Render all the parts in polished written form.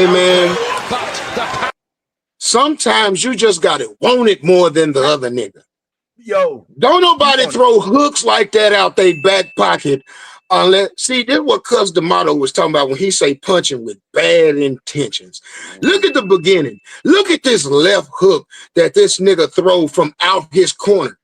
Hey, man. Sometimes you just got to want it more than the other nigga. Yo. Don't nobody throw hooks like that out their back pocket unless, see, this is what Cuz D'Amato was talking about when he say punching with bad intentions. Look at the beginning. Look at this left hook that this nigga throw from out his corner.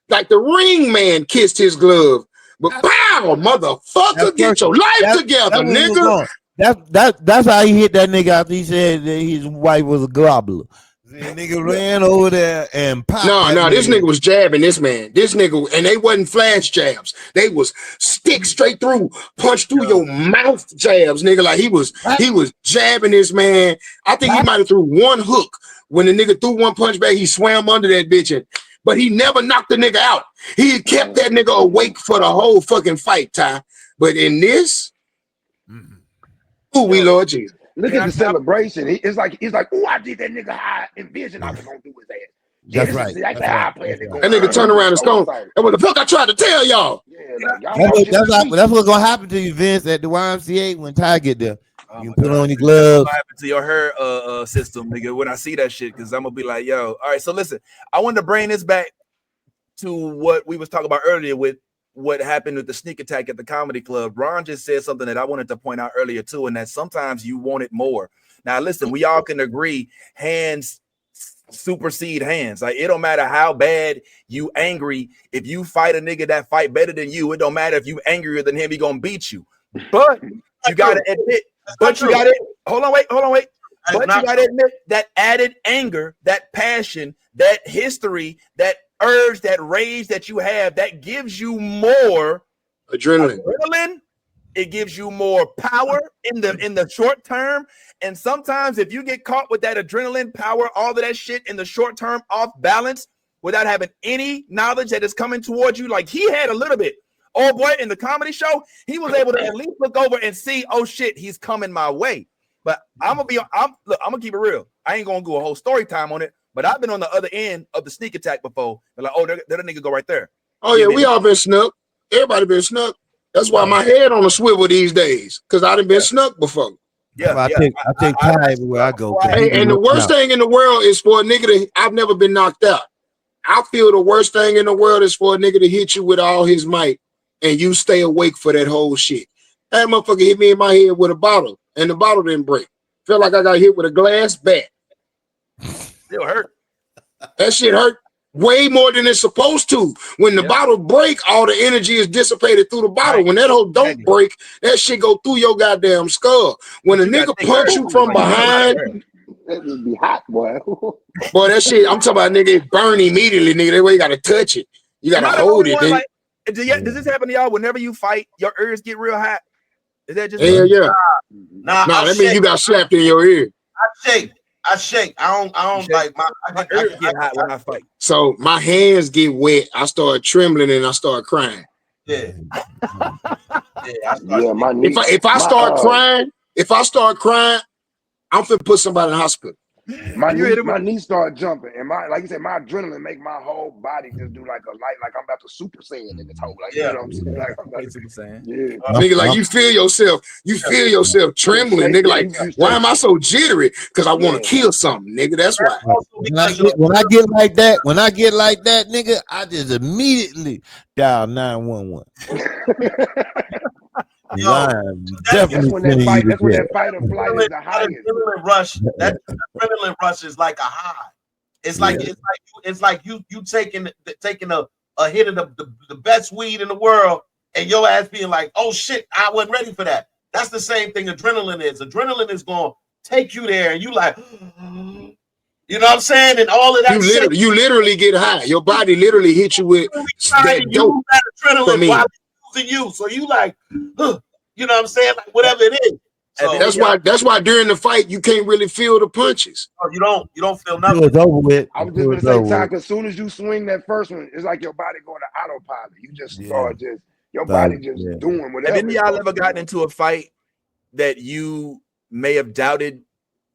Like the ring man kissed his glove. But pow, motherfucker, get your life together, nigga. That's how he hit that nigga after he said that his wife was a gobbler. The nigga ran over there and popped. No, this nigga was jabbing this man. This nigga, and they wasn't flash jabs. They was stick straight through, punch through your mouth jabs, nigga. Like he was jabbing this man. I think he might have threw one hook. When the nigga threw one punch back, he swam under that bitch, but he never knocked the nigga out. He kept that nigga awake for the whole fucking fight, Ty. But in this, ooh, we Lord Jesus. Look at the celebration. It's like, oh, I did that nigga high envision I was gonna do his ass. That's right. That's how I play it. That nigga turned around and stone. And what the fuck I tried to tell y'all? That's what's gonna happen to you, Vince, at the YMCA when Ty get there. You put on your gloves. What happened to your hair system, nigga? When I see that shit, because I'm gonna be like, yo, all right. So listen, I wanted to bring this back to what we was talking about earlier with what happened with the sneak attack at the comedy club. Ron just said something that I wanted to point out earlier too, and that sometimes you want it more. Now, listen, we all can agree hands supersede hands. Like it don't matter how bad you angry. If you fight a nigga that fight better than you, it don't matter if you angrier than him, he gonna beat you. But you gotta admit. But you got it. Hold on, wait. But you got to admit that added anger, that passion, that history, that urge, that rage that you have, that gives you more adrenaline. It gives you more power in the short term. And sometimes if you get caught with that adrenaline power, all of that shit in the short term off balance without having any knowledge that is coming towards you, like he had a little bit. Oh boy, in the comedy show, he was able to at least look over and see, oh shit, he's coming my way. But I'm gonna keep it real. I ain't gonna do a whole story time on it, but I've been on the other end of the sneak attack before. They're like, oh, there a nigga go right there. Oh yeah, we all been snuck. Everybody been snuck. That's why my head on a swivel these days, because I done been snuck before. Yeah, I take time everywhere I go. And the worst thing in the world is for a nigga to, I've never been knocked out. I feel the worst thing in the world is for a nigga to hit you with all his might and you stay awake for that whole shit. That motherfucker hit me in my head with a bottle, and the bottle didn't break. Felt like I got hit with a glass bat. Still hurt. That shit hurt way more than it's supposed to. When the bottle break, all the energy is dissipated through the bottle. When that whole don't break, that shit go through your goddamn skull. When a nigga punch you from behind, that would be hot, boy. Boy, that shit, I'm talking about, nigga, it burn immediately, nigga. That way you gotta touch it. You gotta hold it. Like, does this happen to y'all? Whenever you fight, your ears get real hot. Is that just yeah? Nah, that means you got slapped in your ear. I shake. I don't like my ears get hot when I fight. So my hands get wet. I start trembling and I start crying. Yeah. My knees. If I start crying, I'm finna put somebody in the hospital. My knees start jumping, and like you said, my adrenaline make my whole body just do like I'm about to Super Saiyan in this whole, like, you know what I'm saying? Like, I'm about to Super Saiyan. Yeah. Nigga, like you feel yourself trembling, nigga. Like, why am I so jittery? Because I want to kill something, nigga. That's why. When I get like that, nigga, I just immediately dial 911. That's when that fight or flight is the highest. That adrenaline rush is like a high. It's like you taking a hit of the best weed in the world, and your ass being like, oh shit, I wasn't ready for that. That's the same thing adrenaline is. Adrenaline is going to take you there, and you like, you know what I'm saying? And all of that you literally get high. Your body literally hits you with that dope. That adrenaline while using you. So you like, you know what I'm saying? Like whatever it is. So that's why during the fight you can't really feel the punches. Oh, you don't feel nothing. It's over with. I was just gonna say, Ty, as soon as you swing that first one, it's like your body going to autopilot. You just start your body doing whatever. Have any of y'all ever gotten into a fight that you may have doubted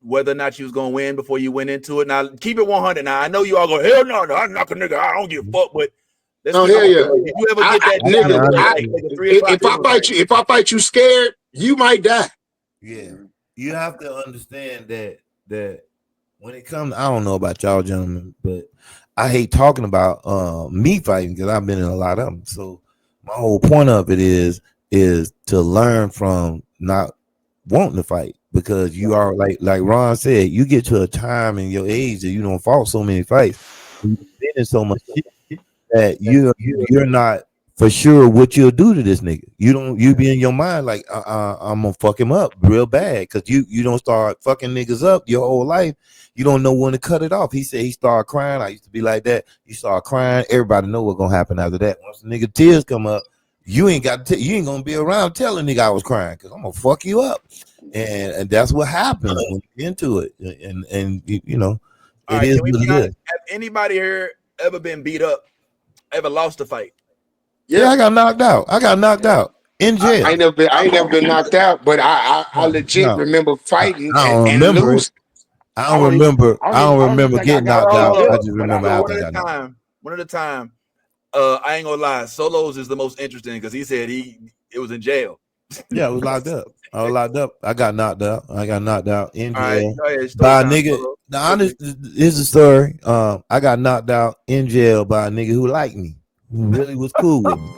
whether or not you was gonna win before you went into it? Now keep it 100. Now I know you all go, hell no, I'm not a nigga. I don't give a fuck. But hell yeah. Did you ever get that? If I fight you scared, you might die. Yeah. you have to understand that when it comes, I don't know about y'all gentlemen, but I hate talking about me fighting because I've been in a lot of them. So my whole point of it is to learn from not wanting to fight, because you are like Ron said, you get to a time in your age that you don't fought so many fights, and you've been in so much shit that you're not for sure what you'll do to this nigga. You be in your mind like I'm gonna fuck him up real bad, because you don't start fucking niggas up your whole life. You don't know when to cut it off. He said he started crying. I used to be like that. You start crying, everybody know what's gonna happen after that. Once the nigga tears come up, you ain't gonna be around telling nigga I was crying, because I'm gonna fuck you up. And that's what happens when you get into it. And you know, All it right, is can we what be it honest? is. Have anybody here ever been beat up? Ever lost a fight? Yeah, I got knocked out. I got knocked out in jail. I ain't never been knocked out, but I legit No, remember fighting I don't and remember it. lose. I I don't don't even. remember. I don't I don't even remember think I getting got knocked knocked out. I up, just but remember I after One I at got a knocked out. time. One at a time. I ain't gonna lie. Solos is the most interesting because he said it was in jail. Yeah, I was locked up. I was locked up. I got knocked out. I got knocked out in All right, jail go ahead. Story by a time, nigga. Solo. The honest is the story. I got knocked out in jail by a nigga who liked me, who really was cool with me.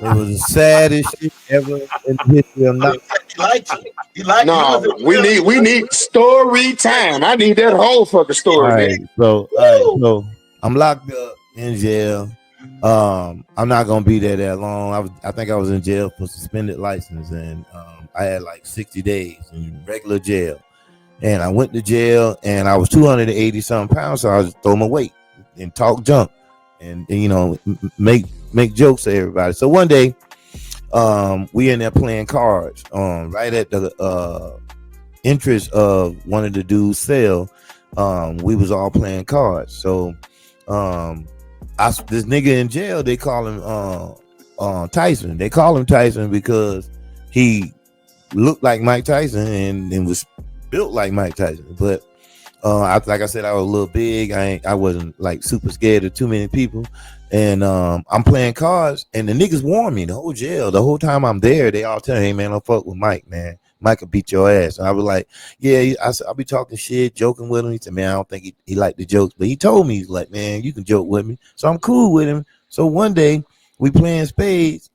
It was the saddest shit ever in the history of So knock. he liked you. He liked you. Was No, in jail. we need story time. I need that whole fucking All story, right, man. Woo! so I'm locked up in jail. I'm not gonna be there that long. I think I was in jail for suspended license, and I had like 60 days in regular jail. And I went to jail, and I was 280 something pounds, so I just throw my weight and talk junk, and you know, make jokes to everybody. So one day, we in there playing cards, right at the entrance of one of the dudes' cell. We was all playing cards. So this nigga in jail, they call him Tyson. They call him Tyson because he looked like Mike Tyson and was built like Mike Tyson. But like I said, I was a little big. I wasn't like super scared of too many people. And I'm playing cards, and the niggas warn me the whole jail. The whole time I'm there, they all tell me, hey man, don't fuck with Mike, man. Mike will beat your ass. And I was like, yeah, I'll be talking shit, joking with him. He said, man, I don't think he liked the jokes. But he told me, he's like, man, you can joke with me. So I'm cool with him. So one day we playing spades,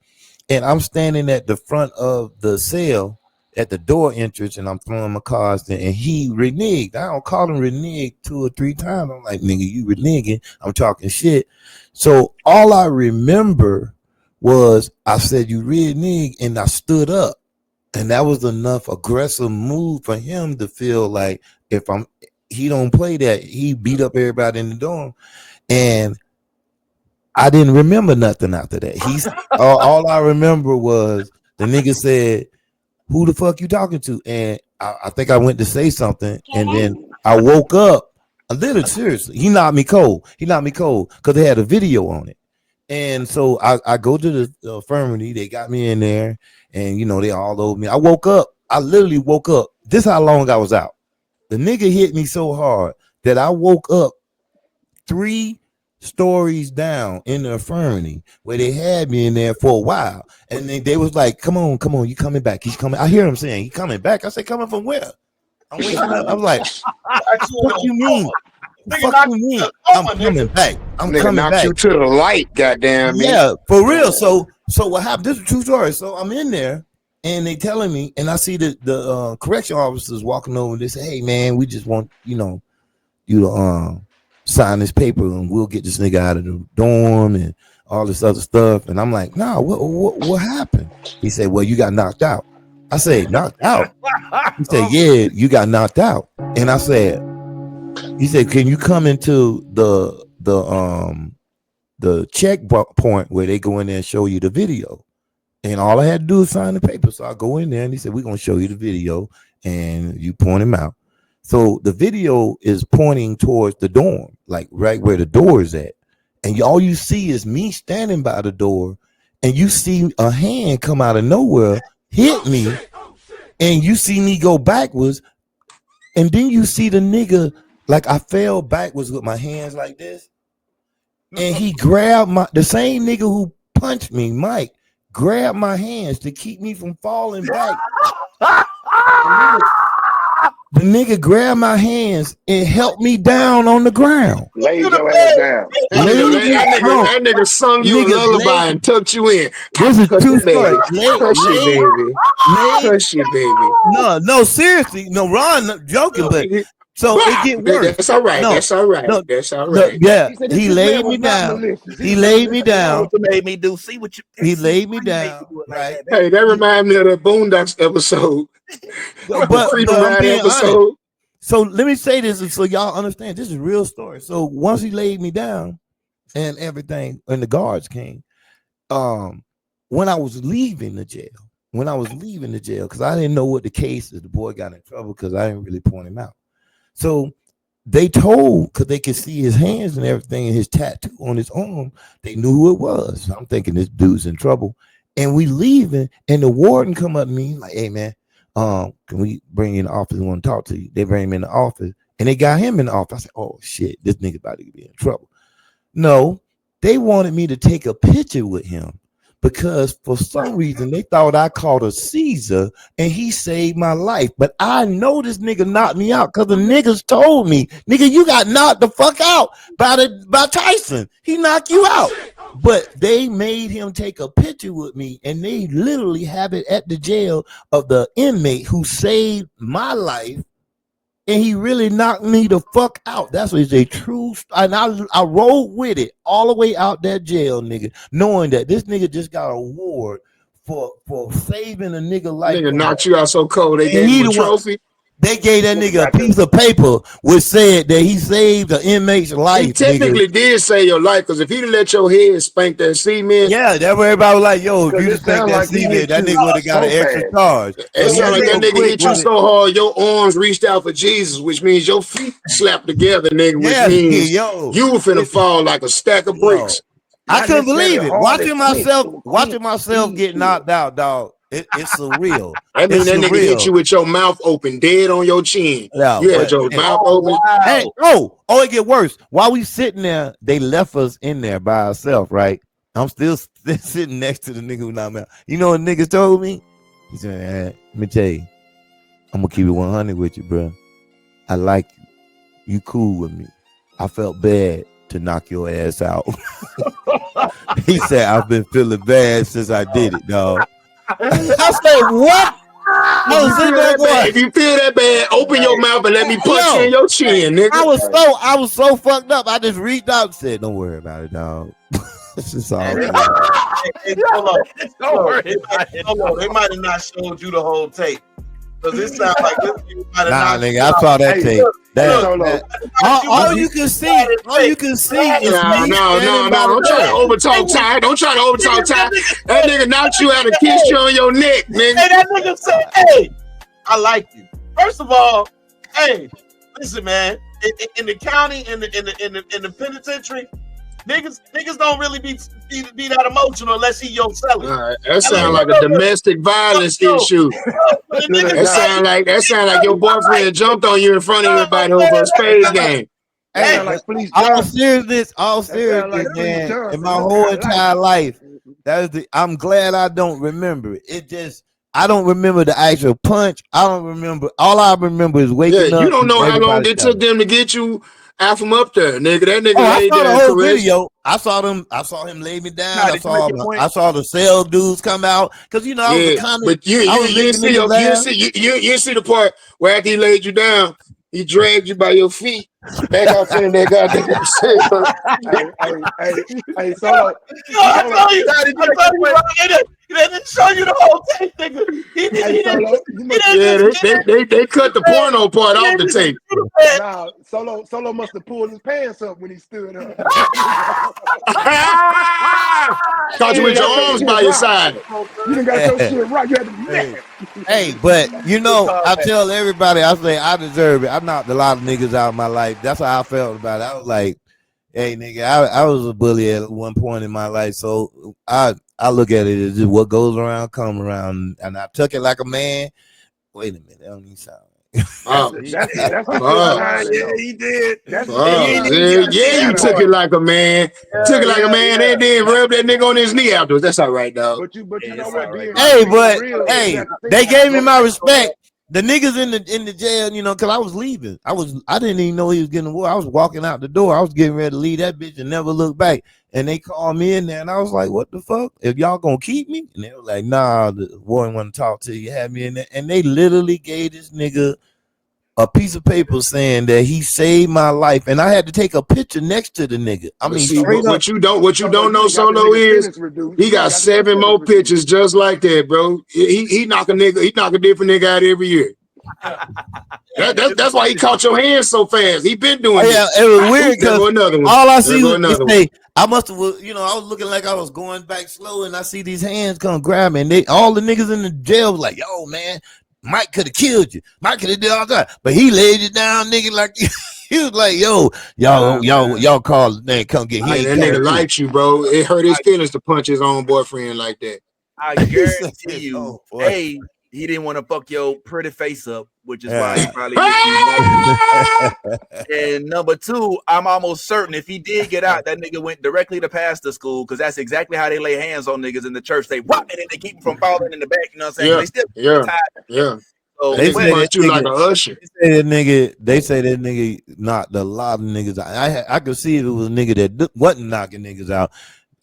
and I'm standing at the front of the cell at the door entrance, and I'm throwing my cards there, and he reneged. I don't call him reneged 2 or 3 times. I'm like, nigga, you reneging. I'm talking shit. So all I remember was I said, you reneged, and I stood up. And that was enough aggressive move for him to feel like he don't play that. He beat up everybody in the dorm. And I didn't remember nothing after that. All I remember was the nigga said, who the fuck you talking to? And I think I went to say something, and then I woke up a little seriously. He knocked me cold. Because they had a video on it. And so I go to the infirmary. They got me in there, and you know, they all over me. I woke up. I literally woke up. This is how long I was out. The nigga hit me so hard that I woke up 3 stories down in the infirmary where they had me in there for a while. And then they was like, come on, you coming back. He's coming. I hear him saying, he coming back. I said, coming from where? I'm waking up. I was like, what you mean? Fuck you mean? I'm coming back. I'm Nigga coming knocked back. you to the light, goddamn me. Yeah, for real. So what happened? This is a true story. So I'm in there, and they telling me, and I see the correction officers walking over. They say, hey man, we just want you to sign this paper, and we'll get this nigga out of the dorm and all this other stuff. And I'm like, nah, what happened? He said, well, you got knocked out. I said, knocked out? He said, yeah, you got knocked out. And I said, he said, can you come into the checkpoint where they go in there and show you the video? And all I had to do is sign the paper. So I go in there, and he said, we're going to show you the video, and you point him out. So the video is pointing towards the dorm, like right where the door is at. And all you see is me standing by the door, and you see a hand come out of nowhere, hit me, and you see me go backwards. And then you see the nigga, like I fell backwards with my hands like this. And he grabbed the same nigga who punched me, Mike, grabbed my hands to keep me from falling back. The nigga The nigga grabbed my hands and helped me down on the ground. Laid your ass down. That nigga sung you a lullaby and tucked you in. This is true story. Hush it, baby. Hush it, baby. No, seriously. No, Ron joking, but so it get worse. That's all right. That's all right. That's all right. Yeah, he laid me down. He laid me down. Made me do. See what you. He laid me down. Right. Hey, that reminds me of the Boondocks episode. But Freedom I'm Ride being episode. honest. So let me say this so y'all understand. This is a real story. So once he laid me down and everything, and the guards came, when I was leaving the jail, because I didn't know what the case is, the boy got in trouble because I didn't really point him out. So they told, because they could see his hands and everything and his tattoo on his arm, they knew who it was. So I'm thinking this dude's in trouble. And we leaving, and the warden come up to me like, hey man, can we bring you in the office? We want to talk to you. They bring him in the office, and they got him in the office. I said, oh shit, this nigga about to be in trouble. No, they wanted me to take a picture with him because for some reason they thought I caught a Caesar and he saved my life. But I know this nigga knocked me out because the niggas told me, nigga, you got knocked the fuck out by Tyson. He knocked you out. But they made him take a picture with me, and they literally have it at the jail of the inmate who saved my life, and he really knocked me the fuck out. That's what is a true. And I rolled with it all the way out that jail, nigga, knowing that this nigga just got an award for saving a nigga life. Nigga knocked you out so cold they gave him a trophy. They gave that nigga a piece of paper which said that he saved the inmate's life. He technically did save your life because if he'd have let your head spank that cement, yeah, that's where everybody was like, "Yo, if you just spanked that cement, that nigga would have got an extra charge." It sounded like that nigga hit you so hard, your arms reached out for Jesus, which means your feet slapped together, nigga. Which means you were finna fall like a stack of bricks. I couldn't believe it. Watching myself get knocked out, dog. It's surreal. I mean, that nigga hit you with your mouth open, dead on your chin. Yeah, you had your mouth open. Wow. Hey, it get worse. While we sitting there, they left us in there by ourselves, right? I'm still sitting next to the nigga who knocked me out. You know what niggas told me? He said, hey, let me tell you, I'm gonna keep it 100 with you, bro. I like you. You cool with me. I felt bad to knock your ass out. He said, I've been feeling bad since I did it, dog. I said, what? If you feel that bad, open your mouth and let me punch you in your chin, nigga. I was so fucked up. I just reached out and said, don't worry about it, dog. This is all right. Don't worry about it. They might have not showed you the whole tape. Because it sounds like this nigga, I saw that tape. All you can see is no. Don't try to overtalk Ty. Don't try to overtalk Ty. That nigga knocked you out and kissed you on your neck, nigga. Hey, that nigga said, hey, I like you. First of all, hey, listen, man. In the county, in the penitentiary, niggas don't really be that emotional unless he your seller. All right, that sounds like a domestic violence issue. That sound like your boyfriend jumped on you in front of everybody over a spades game. Hey, all seriousness, man. In my whole entire life, I'm glad I don't remember it. It just I don't remember the actual punch. I don't remember. All I remember is waking up. You don't know how long it took them to get you out from up there, nigga. That nigga I saw the whole video. I saw him lay me down. I saw the cell dudes come out because I was a comic. But you see the part where after he laid you down, he dragged you by your feet back out there in that goddamn cell. Hey, Solo. He didn't show you the whole tape, nigga. They cut the porno part off the tape. Nah, Solo must have pulled his pants up when he stood up. Caught you with your arms by your side. You done got your shit right. You had to Hey, but I tell everybody, I say I deserve it. I knocked a lot of niggas out of my life. That's how I felt about it. I was like, hey, nigga, I was a bully at one point in my life, so I look at it as just what goes around, come around, and I took it like a man. Wait a minute, that don't even sound right. Yeah, he did. You took it like a man. Took it like a man, and then rubbed that nigga on his knee afterwards. That's all right, dog. But you know what? Hey, they gave me my respect. the niggas in the jail, you know, because I was leaving. I didn't even know he was getting away. I was walking out the door. I was getting ready to leave that bitch and never look back. And they called me in there, and I was like, "What the fuck? If y'all gonna keep me?" And they were like, "Nah, the warden want to talk to you. Have me in there." And they literally gave this nigga a piece of paper saying that he saved my life, and I had to take a picture next to the nigga. I mean, see, straight up. what you don't know, got the Solo, nigga is sentence reduced. he got 7 more pictures just like that, bro. He knock a different nigga out every year. That's why he caught your hands so fast. He been doing yeah, this. it was weird There because go another one. all I There see go was another it say, I must have, you know, I was looking like I was going back slow, and I see these hands come grab me, and all the niggas in the jail was like, "Yo, man, Mike could have killed you. Mike could have did all that, but he laid it down, nigga, like." He was like, "Yo, y'all call the name, come get Hey, him." that nigga likes you, bro. It hurt his feelings to punch his own boyfriend like that. I guarantee you, A, he didn't want to fuck your pretty face up, which is why he probably and number two, I'm almost certain if he did get out, that nigga went directly to pastor school, because that's exactly how they lay hands on niggas in the church. They whop and then they keep them from falling in the back. You know what I'm saying? Yeah, They still yeah. So They say punched you like a usher. They say that nigga knocked a lot of niggas out. I could see if it was a nigga that wasn't knocking niggas out.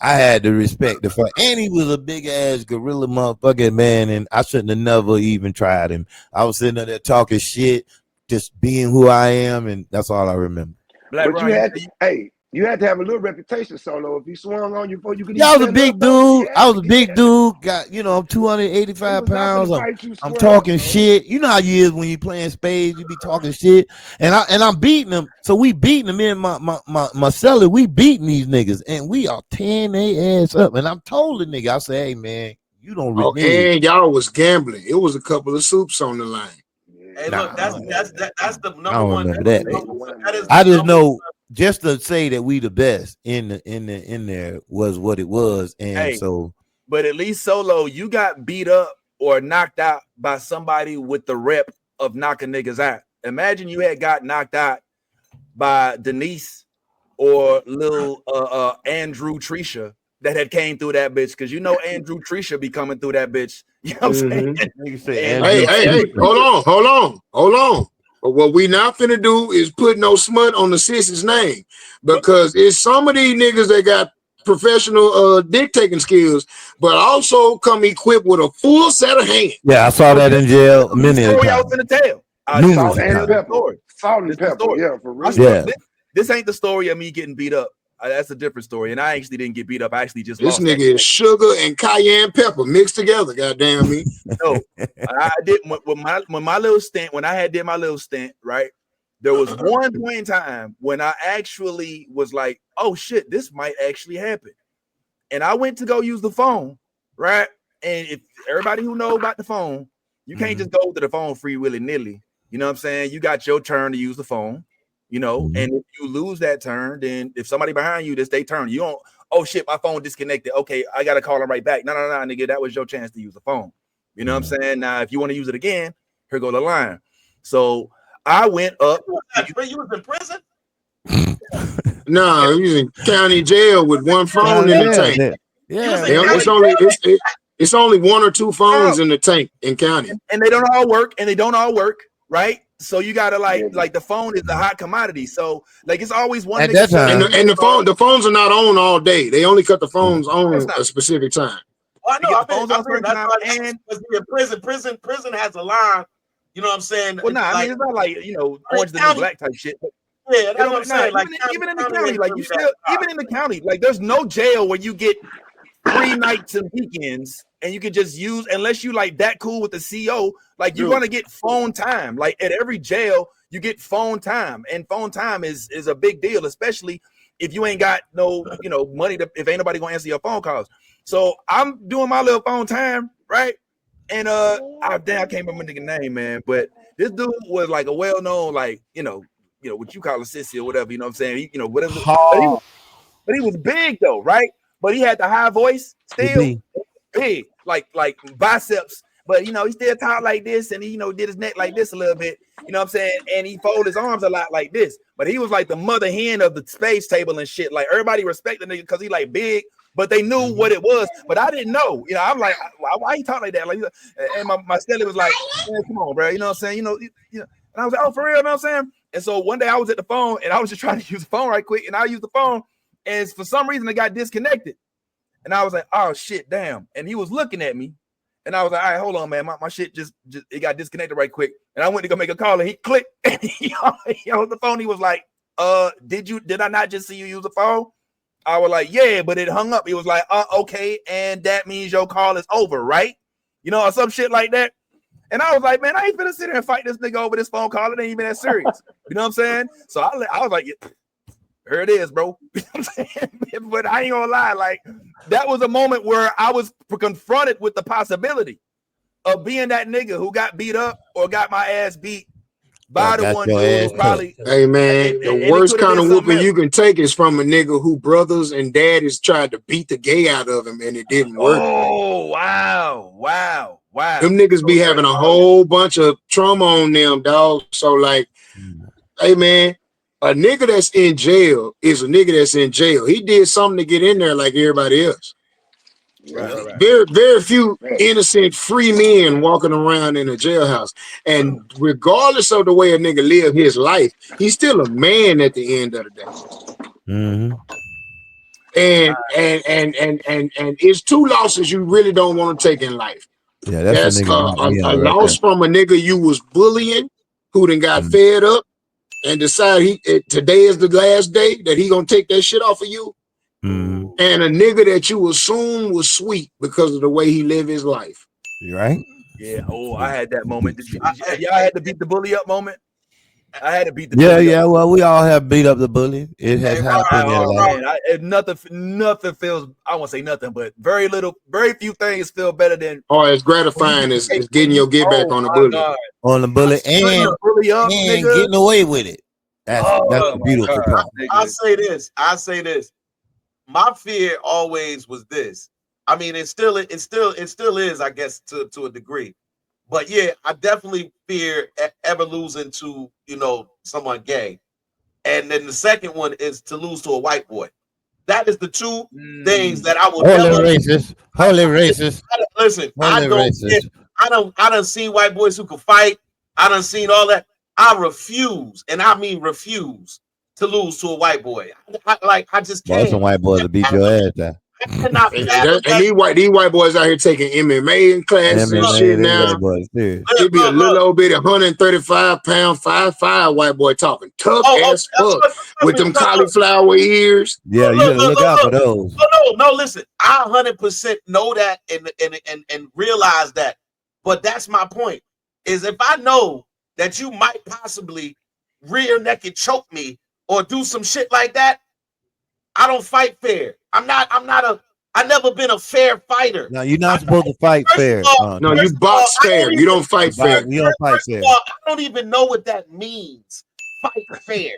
I had to respect the fact, and he was a big ass gorilla motherfucker, man, and I shouldn't have never even tried him. I was sitting there talking shit, just being who I am, and that's all I remember. But you had to have a little reputation, Solo. If he swung on you before you could. Yeah, I was a big dude. I was a big dude. Got, you know, I'm 285 pounds. I'm talking shit. You know how you is when you playing spades. You be talking shit, and I'm beating them. So we beating them in my cellar. We beating these niggas, and we are tearing their ass up. And I'm told the nigga, I say, "Hey man, you don't." And y'all was gambling. It was a couple of soups on the line. Hey, look, that's the number I don't one. remember that. I just know. Just to say that we the best in there was what it was, and so. But at least Solo, you got beat up or knocked out by somebody with the rep of knocking niggas out. Imagine you had got knocked out by Denise or little Andrew Trisha that had came through that bitch, because you know Andrew Trisha be coming through that bitch. You know what I'm saying? Hey, hold on. But what we not finna do is put no smut on the sis's name, because it's some of these niggas that got professional dick taking skills, but also come equipped with a full set of hands. Yeah, I saw that in jail many times. I was finna tell. Salt and pepper. Yeah, for real. Yeah. This ain't the story of me getting beat up. That's a different story, and I actually didn't get beat up. I actually just this lost. This nigga is sugar and cayenne pepper mixed together. Goddamn me! No, I did when my little stint. When I did my little stint, right? There was one point in time when I actually was like, "Oh shit, this might actually happen," and I went to go use the phone, right? And if everybody who knows about the phone, you can't just go to the phone free willy nilly. You know what I'm saying? You got your turn to use the phone. You know, and if you lose that turn, then if somebody behind you, this they turn. You don't, oh shit, my phone disconnected. Okay, I gotta call them right back. No, nigga, that was your chance to use the phone. You know what I'm saying? Now, if you want to use it again, here go the line. So I went up. You was in prison? No, he was in county jail with one phone in the tank. Yeah, it's only 1 or 2 phones in the tank in county, and they don't all work. Right? So you gotta like the phone is the hot commodity. So like it's always one at that time. And the phones are not on all day. They only cut the phones on a specific time. Well, I know. Prison has a line. You know what I'm saying? Well, it's not like Orange the New Black type shit. But yeah, that's what I'm saying. Even in the county, like you still even in the county, like there's no jail where you get 3 nights and weekends. And you can just use, unless you like that cool with the CO, like you're gonna get phone time. Like at every jail, you get phone time, and phone time is a big deal, especially if you ain't got no money if ain't nobody gonna answer your phone calls. So I'm doing my little phone time, right? And I can't remember the name, man, but this dude was like a well-known, like what you call a sissy or whatever, you know what I'm saying? Whatever. But he was big though, right? But he had the high voice still. Big, like biceps, but he still talked like this, and he did his neck like this a little bit, you know what I'm saying? And he folded his arms a lot like this, but he was like the mother hen of the space table and shit. Like everybody respected nigga because he like big, but they knew what it was. But I didn't know. You know, I'm like, why he talk like that? Like, and my Stelly was like, man, come on, bro. You know what I'm saying? You know. And I was like, oh, for real? You know what I'm saying? And so one day I was at the phone and I was just trying to use the phone right quick, and I used the phone, and for some reason it got disconnected. And I was like, oh shit, damn. And he was looking at me, and I was like, all right, hold on, man. My shit just it got disconnected right quick. And I went to go make a call, and he clicked. And he on the phone. He was like, did I not just see you use the phone? I was like, yeah, but it hung up. He was like, okay, and that means your call is over, right? You know, or some shit like that. And I was like, man, I ain't finna sit here and fight this nigga over this phone call. It ain't even that serious. You know what I'm saying? So I was like, yeah, here it is, bro. You know what I'm saying? But I ain't gonna lie, like that was a moment where I was confronted with the possibility of being that nigga who got beat up or got my ass beat by the one dude who probably. Hey man, the worst kind of whooping you can take is from a nigga who brothers and daddies tried to beat the gay out of him and it didn't work. Oh wow. Them niggas be having a whole bunch of trauma on them, dog. So like, hey man, a nigga that's in jail is a nigga that's in jail. He did something to get in there like everybody else. Right. Very few innocent free men walking around in a jailhouse. And regardless of the way a nigga live his life, he's still a man at the end of the day. Mm-hmm. And it's two losses you really don't want to take in life. Yeah, that's a loss from a nigga you was bullying who then got fed up and decide today is the last day that he gonna take that shit off of you. And a nigga that you assume was sweet because of the way he lived his life. You right? Yeah. Oh, I had that moment. Y'all had to beat the bully up moment? I had to beat the bully up. Yeah. Well, we all have beat up the bully. It has happened. Nothing feels, I won't say nothing, but very few things feel better than. Oh, it's gratifying as getting your get back on the bully. God. On the bully and getting away with it. That's the beautiful part. I say this. My fear always was this. I mean, it still is, I guess, to a degree. But yeah, I definitely fear ever losing to, someone gay. And then the second one is to lose to a white boy. That is the two things that I will never. Holy racist. Listen, I done seen white boys who can fight. I done seen all that. I refuse, and I mean refuse, to lose to a white boy. I just can't. Some white boys to beat your ass down. And these white boys out here taking MMA classes and shit now. It be a little old bit 135-pound 5'5" white boy talking tough as fuck with them cauliflower ears. Yeah, you gotta look out for those. No, listen, I 100% know that and realize that. But that's my point. Is if I know that you might possibly rear naked choke me or do some shit like that, I don't fight fair. I've never been a fair fighter. No, you're not supposed to fight fair. No, you box fair. You don't fight fair. You don't fight fair. I don't even know what that means. Fight fair.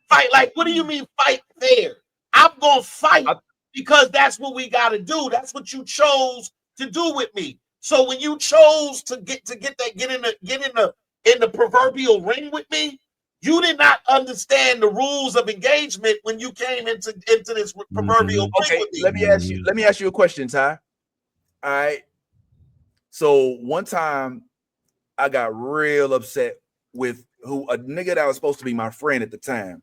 Fight, like, what do you mean fight fair? I'm gonna fight because that's what we gotta do. That's what you chose to do with me. So when you chose to get in the proverbial ring with me, you did not understand the rules of engagement when you came into this proverbial. Okay, let me ask you a question, Ty. All right. So one time I got real upset with a nigga that was supposed to be my friend at the time.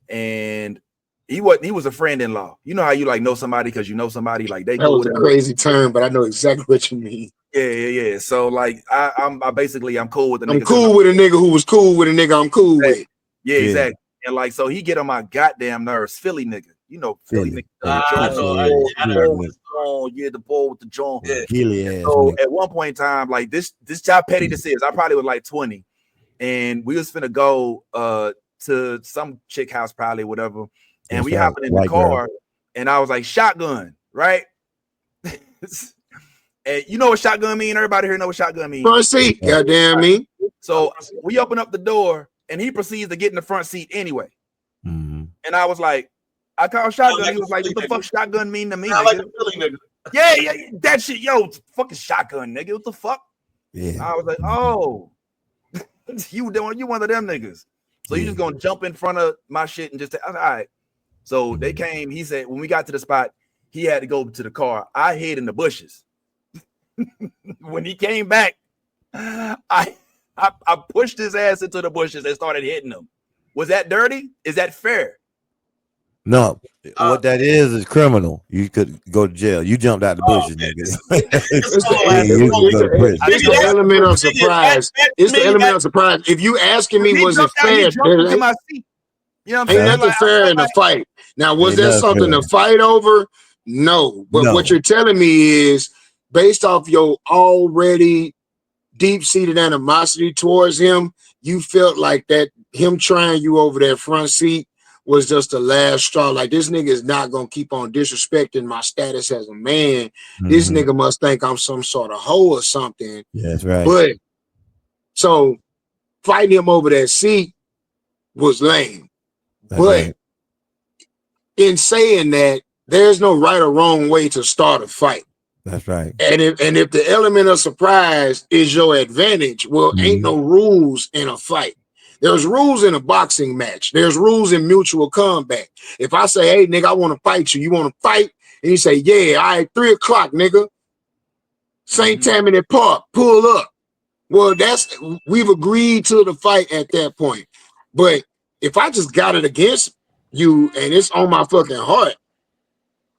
And he was a friend-in-law. You know how you like know somebody because you know somebody, like they. That was a crazy term, but I know exactly what you mean. Yeah. So like I'm cool with the nigga. I'm cool with a nigga who was cool with a nigga I'm cool with. Yeah, exactly. And like, so he get on my goddamn nerves, Philly nigga. You know, Philly nigga. The ball with the joint. Yeah. So at one point in time, like this how petty this is. I probably was like 20, and we was finna go to some chick house, probably whatever. And we hopping in the car, and I was like, shotgun, right? And you know what shotgun mean? Everybody here know what shotgun mean. Front seat, goddamn me. So we open up the door, and he proceeds to get in the front seat anyway. Mm-hmm. And I was like, I called shotgun. He was like, what the fuck shotgun mean to me? I like a Philly nigga. Yeah, that shit, yo, fucking shotgun, nigga. What the fuck? Yeah. I was like, oh, you one of them niggas. So you just gonna jump in front of my shit and just I was like, all right. So they came. He said when we got to the spot, he had to go to the car. I hid in the bushes. When he came back, I pushed his ass into the bushes and started hitting him. Was that dirty? Is that fair? No, what that is criminal. You could go to jail. You jumped out the bushes, nigga. It's the element of surprise. It's the element of surprise. If you asking me, was it fair? Into my seat. You know what I'm saying? Ain't nothing fair in a fight. Now, was there something to fight over? No. But what you're telling me is based off your already deep-seated animosity towards him, you felt like that him trying you over that front seat was just the last straw. Like, this nigga is not going to keep on disrespecting my status as a man. This nigga must think I'm some sort of hoe or something. Yeah, that's right. But so fighting him over that seat was lame. That's but right. in saying that, there's no right or wrong way to start a fight. That's right. And if the element of surprise is your advantage, well, ain't no rules in a fight. There's rules in a boxing match. There's rules in mutual combat. If I say, hey, nigga, I want to fight you. You want to fight? And you say, yeah, all right, 3 o'clock, nigga. St. Tammany Park, pull up. Well, we've agreed to the fight at that point. But if I just got it against you and it's on my fucking heart,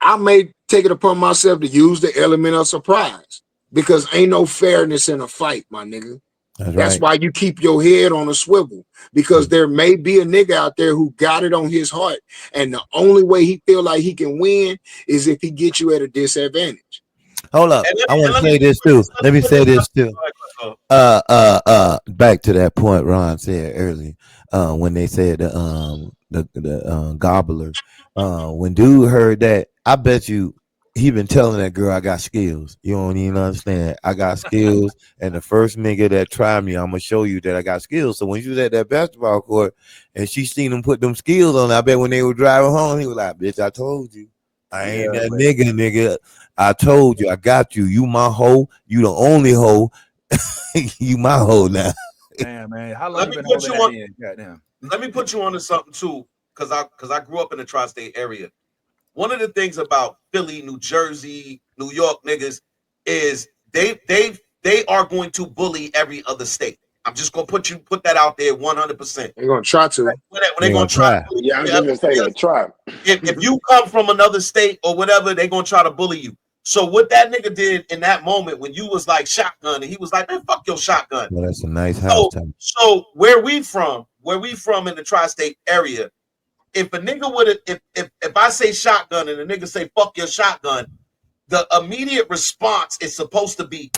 I may take it upon myself to use the element of surprise because ain't no fairness in a fight, my nigga. That's why you keep your head on a swivel, because there may be a nigga out there who got it on his heart, and the only way he feel like he can win is if he gets you at a disadvantage. Hold up. I want to say this too. Let me say this too. Back to that point Ron said earlier, when they said the gobbler. When dude heard that, I bet you he been telling that girl I got skills. You don't even understand. I got skills, and the first nigga that tried me, I'm gonna show you that I got skills. So when she was at that basketball court and she seen him put them skills on, I bet when they were driving home, he was like, "Bitch, I told you, I ain't that nigga. I told you, I got you. You my hoe. You the only hoe. You my hoe now." Damn, man. How long you been holding that in? Goddamn. Let me put you onto something too, because I grew up in the tri-state area. One of the things about Philly, New Jersey, New York niggas is they are going to bully every other state. I'm just gonna put that out there 100%. They're gonna try to. When they're gonna try. Yeah, I'm just gonna say that. Try. If you come from another state or whatever, they're gonna try to bully you. So what that nigga did in that moment when you was like shotgun, and he was like, man, fuck your shotgun. Well, that's a nice house. So where we from in the tri-state area, if a nigga would if I say shotgun and a nigga say fuck your shotgun, the immediate response is supposed to be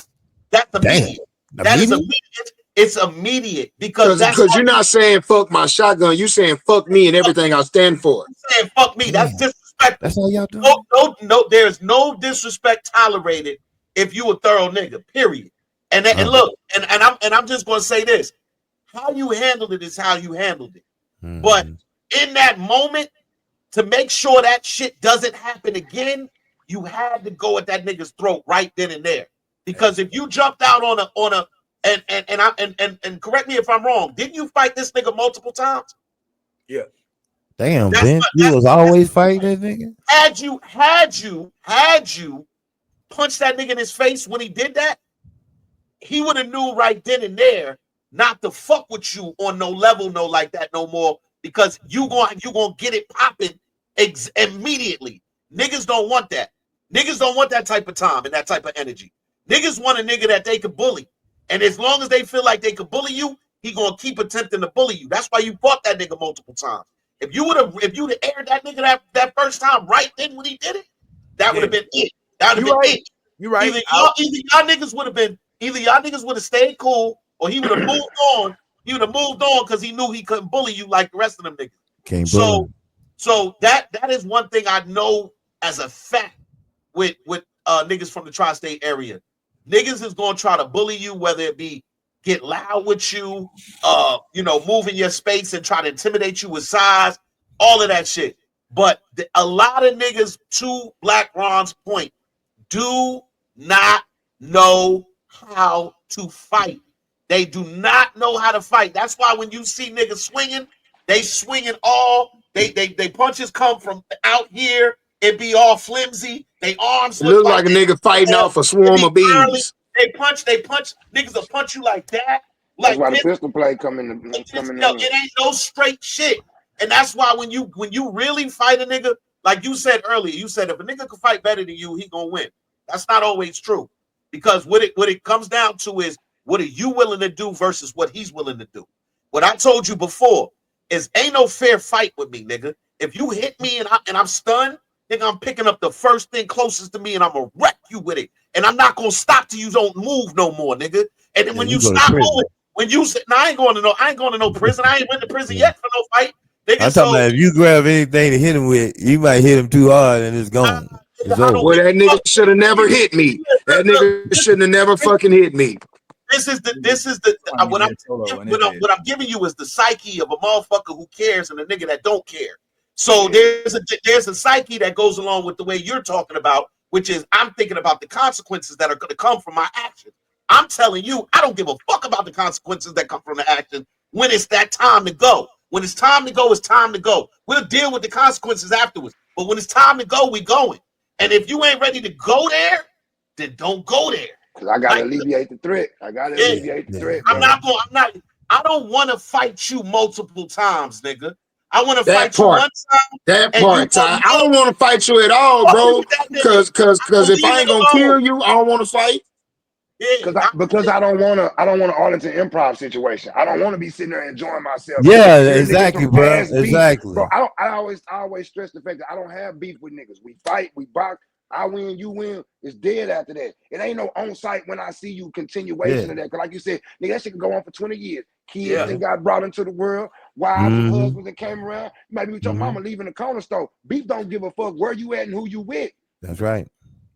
that's immediate. That is immediate. It's immediate because you're not saying fuck my shotgun, you saying fuck me and everything I stand for. You're saying fuck me. That's disrespect. That's all y'all do. No, there's no disrespect tolerated if you a thorough nigga. Period. And look, and I'm just gonna say this: how you handled it is how you handled it. But in that moment, to make sure that shit doesn't happen again, you had to go at that nigga's throat right then and there. Because if you jumped out on a and correct me if I'm wrong, didn't you fight this nigga multiple times? Yeah. Damn, Ben, you was always fighting that nigga. Had you punched that nigga in his face when he did that, he would have knew right then and there not to fuck with you on no level, no like that no more, because you gonna get it popping immediately. Niggas don't want that. Niggas don't want that type of time and that type of energy. Niggas want a nigga that they could bully. And as long as they feel like they could bully you, he gonna keep attempting to bully you. That's why you fought that nigga multiple times. If you'd have aired that nigga that first time right then when he did it, that would have been it. That would have been it. You're right. Either y'all niggas would have stayed cool, or he would have moved on. He would have moved on because he knew he couldn't bully you like the rest of them niggas. So that is one thing I know as a fact with niggas from the tri-state area. Niggas is gonna try to bully you, whether it be get loud with you, move in your space and try to intimidate you with size, all of that shit. But a lot of niggas, to Black Ron's point, do not know how to fight. They do not know how to fight. That's why when you see niggas swinging, they swinging all They punches come from out here. It be all flimsy. They arms It look like a nigga fighting off a swarm of bees. They punch. Niggas will punch you like that. That's Like why the this. pistol play come in. It ain't no straight shit. And that's why when you really fight a nigga, like you said earlier, you said if a nigga can fight better than you, he gonna win. That's not always true. Because what it comes down to is what are you willing to do versus what he's willing to do. What I told you before is ain't no fair fight with me, nigga. If you hit me and I'm stunned, nigga, I'm picking up the first thing closest to me and I'm gonna wreck you with it. And I'm not gonna stop till you don't move no more, nigga. And then when you stop moving, when you say, no, I ain't going to no prison. I ain't went to prison yet for no fight. Nigga, I'm talking about if you grab anything to hit him with, you might hit him too hard and it's gone. Well, that nigga should have never hit me. That nigga shouldn't have never fucking hit me. This is the what I'm giving you is the psyche of a motherfucker who cares and a nigga that don't care. So there's a psyche that goes along with the way you're talking about, which is I'm thinking about the consequences that are going to come from my actions. I'm telling you, I don't give a fuck about the consequences that come from the action when it's that time to go. When it's time to go, it's time to go. We'll deal with the consequences afterwards. But when it's time to go, we going. And if you ain't ready to go there, then don't go there. Because I gotta alleviate the threat. I don't want to fight you multiple times, nigga. I want to That fight you part. one time. That part, Ty. I don't want to fight you at all, bro. Because if I ain't gonna kill you, I don't want to fight. Because I don't want to Arlington improv situation. I don't want to be sitting there enjoying myself. Yeah, exactly, bro. Exactly. Bro, I always stress the fact that I don't have beef with niggas. We fight, we box. I win, you win. It's dead after that. It ain't no on site when I see you continuation of that. Because like you said, nigga, that shit can go on for 20 years. Kids that got brought into the world, wives and husbands that came around. You might be with your mama leaving the corner store. Beef don't give a fuck where you at and who you with. That's right.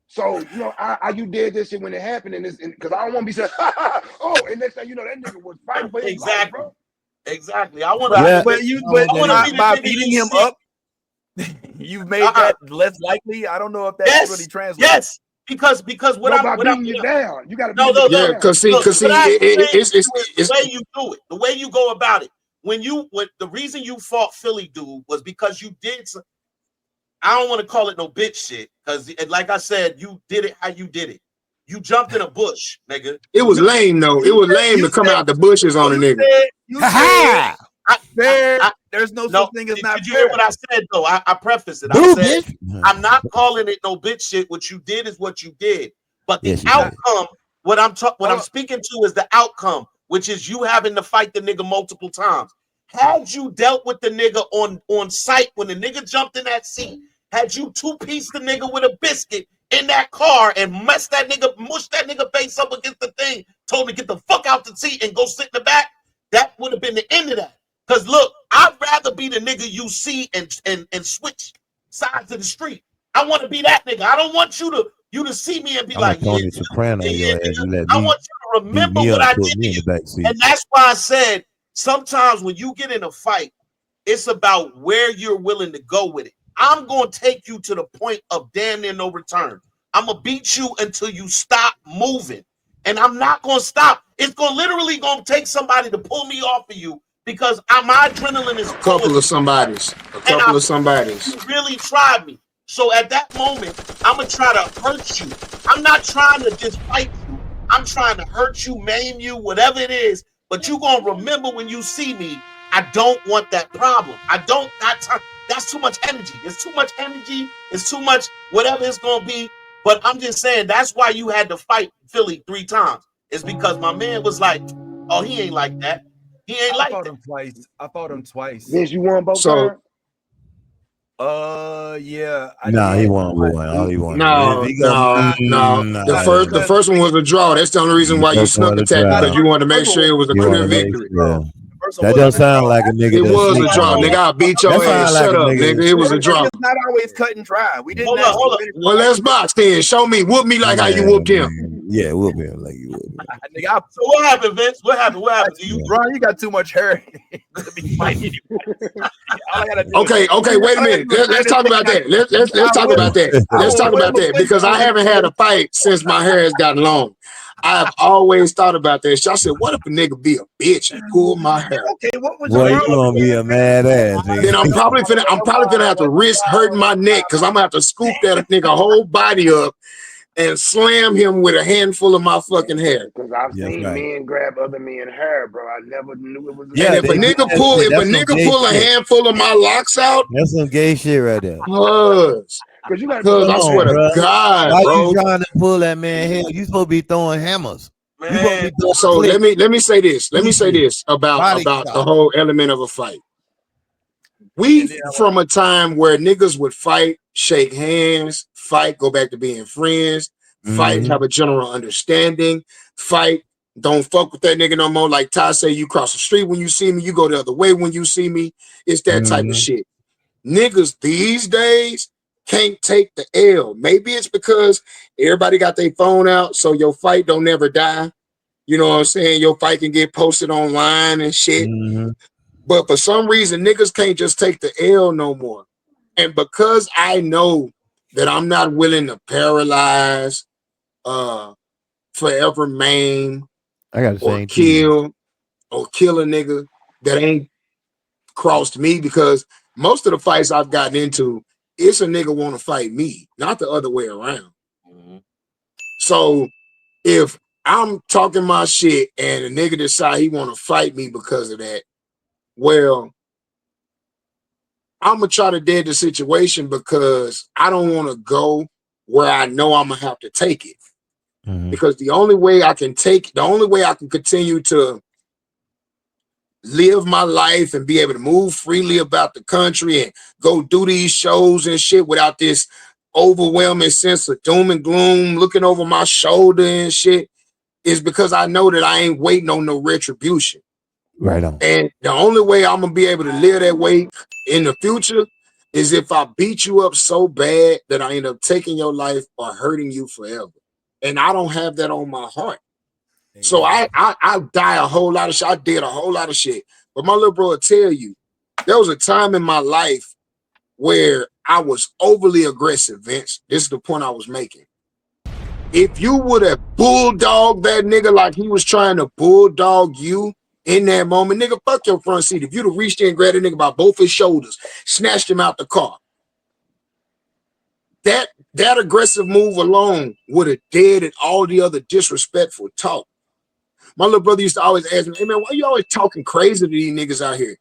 So, you know, you did this shit when it happened, and because I don't want to be saying, oh, and next thing you know, that nigga was fighting for his life, bro. Exactly. I want to, by beating him up, you've made that less likely. I don't know if that's really translates. Yes, because what I'm beating you down, you got to because it's the way you do it, the way you go about it. The reason you fought Philly dude was because you did some. I don't want to call it no bitch shit because, like I said, you did it how you did it. You jumped in a bush, nigga. It was lame though. It was lame to come out the bushes on a nigga. There's no such thing as not. Did you hear what I said though? I prefaced it. I said I'm not calling it no bitch shit. What you did is what you did. But the outcome, what I'm speaking to is the outcome, which is you having to fight the nigga multiple times. Had you dealt with the nigga on site when the nigga jumped in that seat, had you two-pieced the nigga with a biscuit in that car and mushed that nigga face up against the thing, told him to get the fuck out the seat and go sit in the back, that would have been the end of that. Because look, I'd rather be the nigga you see and switch sides of the street. I want to be that nigga. I don't want you to see me and be like, I want you to remember what I did to you. And that's why I said, sometimes when you get in a fight, it's about where you're willing to go with it. I'm going to take you to the point of damn near no return. I'm going to beat you until you stop moving. And I'm not going to stop. It's literally going to take somebody to pull me off of you because my adrenaline is a couple of somebody's. You really tried me. So at that moment, I'm going to try to hurt you. I'm not trying to just fight you. I'm trying to hurt you, maim you, whatever it is. But you're going to remember when you see me, I don't want that problem. I don't got time. That's too much energy. It's too much energy. It's too much whatever it's going to be. But I'm just saying that's why you had to fight Philly 3 times. It's because my man was like, oh, he ain't like that. He ain't like that. I fought him twice. Yes, you won both times? Yeah. He won one. All he won. No. The first one was a draw. That's the only reason why you snuck attack because you wanted to make sure it was a clear victory. That doesn't sound like a nigga. It was a draw, nigga. I'll beat your ass. Shut up, nigga. It was a draw. It's not always cut and dry. We didn't. Hold on. Well, let's box then. Show me. Whoop me like how you whooped him. Yeah, whoop him like you whooped him. So what happened, Vince? What happened to you? Ron, you got too much hair to be fighting. Okay. Wait a minute. Let's talk about that. Let's talk about that. Let's talk about that because I haven't had a fight since my hair has gotten long. I've always thought about that shit. I said, what if a nigga be a bitch and pull my hair? Okay, what was Boy, your you gonna be a mad ass, nigga. Then I'm probably gonna have to risk hurting my neck because I'm gonna have to scoop that nigga whole body up and slam him with a handful of my fucking hair. Because I've Yes, seen right. men grab other men's hair, bro. I never knew it was. Yeah, And if a they do nigga that pull, shit. if a That's some nigga gay pull a shit. handful of my locks out, That's some gay shit right there. Because you gotta cause I Come swear on, to bro. God, Why bro. you trying to pull that man hair? You supposed to be throwing hammers. You supposed to Man, be throwing So clips. let me say this. Let me say Pieces. this about Body the shot. whole element of a fight. We from a time where niggas would fight, shake hands, fight, go back to being friends, fight, Mhm. have a general understanding, fight, don't fuck with that nigga no more. Like Ty say, you cross the street when you see me, you go the other way when you see me. It's that type of Mhm. shit. Niggas these days can't take the L. Maybe it's because everybody got their phone out, so your fight don't never die. You know what I'm saying? Your fight can get posted online and shit. Mhm. But for some reason, niggas can't just take the L no more. And because I know that I'm not willing to paralyze, forever maim, I got the or same team. kill a nigga that ain't crossed me, because most of the fights I've gotten into, it's a nigga want to fight me, not the other way around. Mhm. So if I'm talking my shit and a nigga decide he want to fight me because of that, well, I'm gonna try to dead the situation because I don't want to go where I know I'm gonna have to take it. Mhm. Because the only way I can continue to live my life and be able to move freely about the country and go do these shows and shit without this overwhelming sense of doom and gloom looking over my shoulder and shit is because I know that I ain't waiting on no retribution. Right on. And the only way I'm gonna be able to live that way in the future is if I beat you up so bad that I end up taking your life or hurting you forever. And I don't have that on my heart. So I die a whole lot of shit. I did a whole lot of shit. But my little bro will tell you, there was a time in my life where I was overly aggressive, Vince. This is the point I was making. If you would have bulldogged that nigga like he was trying to bulldog you in that moment, nigga, fuck your front seat. If you'd have reached in and grabbed a nigga by both his shoulders, snatched him out the car, that aggressive move alone would have deaded all the other disrespectful talk. My little brother used to always ask me, hey man, why you always talking crazy to these niggas out here?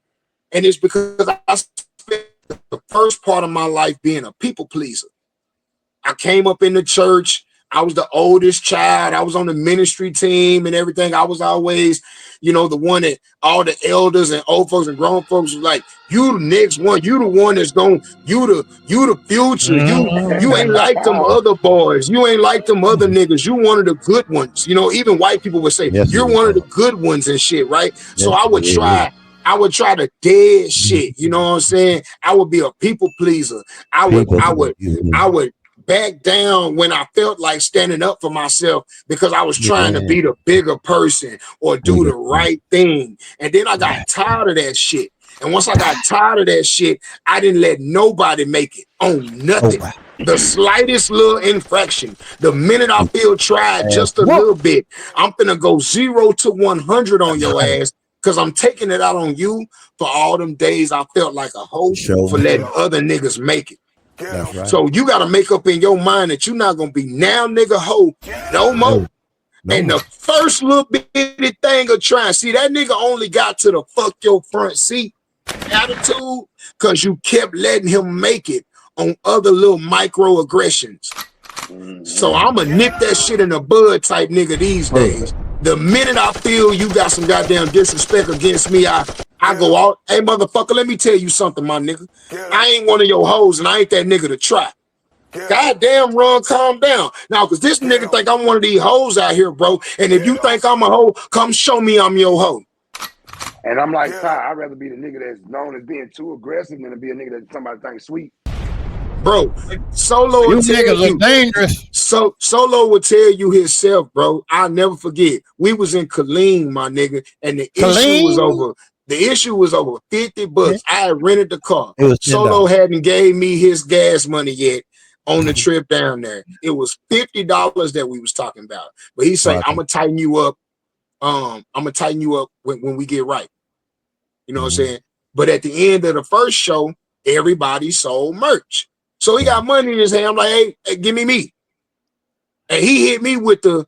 And it's because I spent the first part of my life being a people pleaser. I came up in the church. I was the oldest child. I was on the ministry team and everything. I was always, the one that all the elders and old folks and grown folks was like, you the next one. You the one that's going, you the future. You ain't like them other boys. You ain't like them other niggas. You one of the good ones. Even white people would say, Yes, you're one of the good ones and shit, right? So Yes, I would try to dead shit. You know what I'm saying? I would be a people pleaser. I would back down when I felt like standing up for myself because I was trying to be the bigger person or do the right thing. And then I got tired of that shit. And once I got tired of that shit, I didn't let nobody make it on nothing. The slightest little infraction, the minute I feel tried just a little bit, I'm finna go 0 to 100 on your ass because I'm taking it out on you for all them days I felt like a hoe for letting other niggas make it. That's right. So you got to make up in your mind that you're not going to be now nigga hoe no more. And the first little bitty thing of trying, see that nigga only got to the fuck your front seat attitude because you kept letting him make it on other little microaggressions. So I'm going to nip that shit in the bud type nigga these days. The minute I feel you got some goddamn disrespect against me, I go out. Hey, motherfucker, let me tell you something, my nigga. I ain't one of your hoes and I ain't that nigga to try. Goddamn, run, calm down. Now, because this nigga think I'm one of these hoes out here, bro. And if you think I'm a hoe, come show me I'm your hoe. And I'm like, Ty, I'd rather be the nigga that's known as being too aggressive than to be a nigga that somebody thinks sweet. Bro, Solo will tell you. Dangerous. Solo will tell you himself, bro. I'll never forget. We was in Killeen, my nigga, and the issue was over. The issue was over $50. I had rented the car. It was $10. Solo hadn't gave me his gas money yet. on the trip down there. It was $50 that we was talking about. But he said, I'm gonna tighten you up. I'm gonna tighten you up when we get right. You know what I'm saying? But at the end of the first show, everybody sold merch. So he got money in his hand. I'm like, hey, give me. And he hit me with the,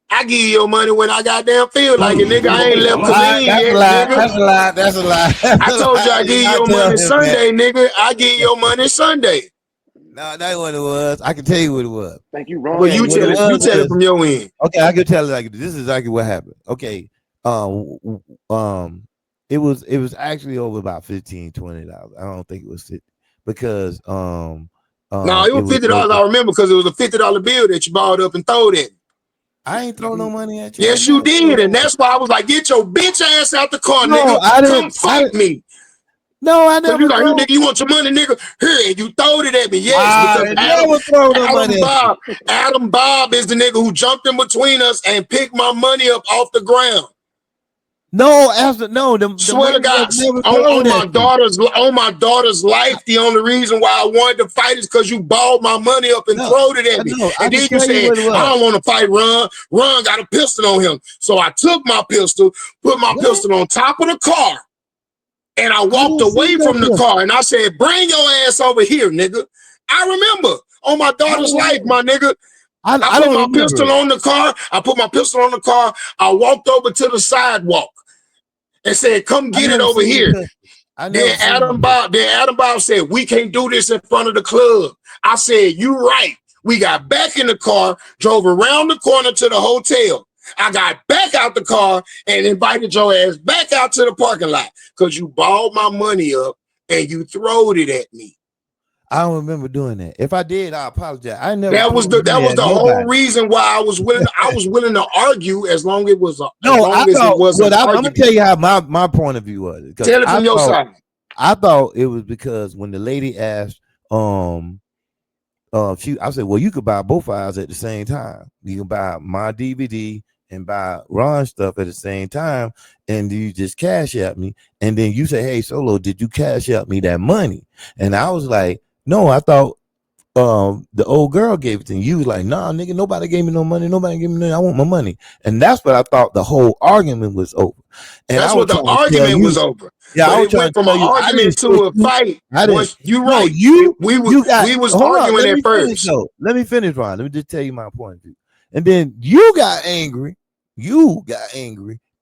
I give you your money when I goddamn feel like it, nigga. I ain't left clean yet, nigga. That's a lie. I told you I give you your money Sunday, nigga. I give you your money Sunday. No, that's what it was. I can tell you what it was. Thank you, Ron. Well, you tell it from your end. Okay, I can tell it like this is exactly what happened. Okay. It was actually over about $15-$20. I don't think it was $50 because no, it was $50. I remember because it was a $50 bill that you bought up and throw it. I ain't throw no money at you. Yes, you did, and that's why I was like, "Get your bitch ass out the car, nigga! Come fight me!" No, I never. You like, nigga, you want your money, nigga? Here, and you throwed it at me. Yes, because Adam Bob is the nigga who jumped in between us and picked my money up off the ground. No, swear to God, on my daughter's life, the only reason why I wanted to fight is because you balled my money up and throwed it at me. And then you said, I don't want to fight Ron. Ron got a pistol on him. So I took my pistol, put my pistol on top of the car, and I walked away from the car. And I said, bring your ass over here, nigga. I remember on my daughter's life, my nigga. I put my pistol on the car. I put my pistol on the car. I walked over to the sidewalk and said, come get it over here. Then Adam Bob said, we can't do this in front of the club. I said, you right. We got back in the car, drove around the corner to the hotel. I got back out the car and invited your ass back out to the parking lot because you balled my money up and you throwed it at me. I don't remember doing that. If I did, I apologize. I never. That was the whole reason why I was willing. I was willing to argue as long as it was. I'm gonna tell you how my point of view was. Tell it from your side. I thought it was because when the lady asked, I said, well, you could buy both files at the same time. You can buy my DVD and buy Ron's stuff at the same time, and you just cash out me. And then you say, hey, Solo, did you cash out me that money? And I was like, no, I thought the old girl gave it to you. You was like, nah, nigga, nobody gave me no money. Nobody gave me no. I want my money. And that's what I thought the whole argument was over. And that's what the argument was over. Yeah, I was went from an argument to a fight. You right. We was arguing at first. Let me finish, Ron. Let me just tell you my point of view. And then you got angry.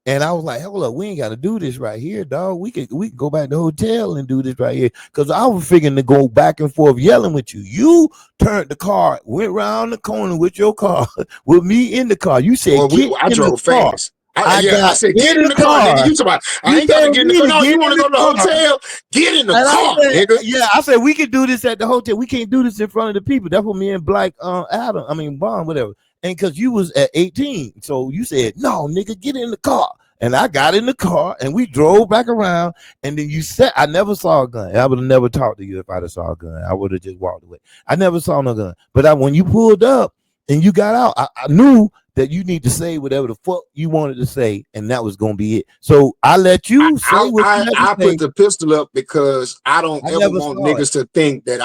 And I was like, hold up, we ain't got to do this right here, dog. We can go back to the hotel and do this right here. Because I was figuring to go back and forth yelling with you. You turned the car, went around the corner with your car, with me in the car. You said, I drove fast. I said, get in the car, nigga. You talking about, I ain't got to get in the car. No, you want to go to the hotel? Get in the car, nigga. Yeah, I said, we could do this at the hotel. We can't do this in front of the people. That's what me and Bond, whatever. And because you was at 18. So you said, no, nigga, get in the car. And I got in the car and we drove back around. And then you said, I never saw a gun. I would have never talked to you if I'd have saw a gun. I would have just walked away. I never saw no gun. But when you pulled up and you got out, I knew that you need to say whatever the fuck you wanted to say. And that was going to be it. So I let you say what you had to say. I put the pistol up because I don't ever want niggas to think that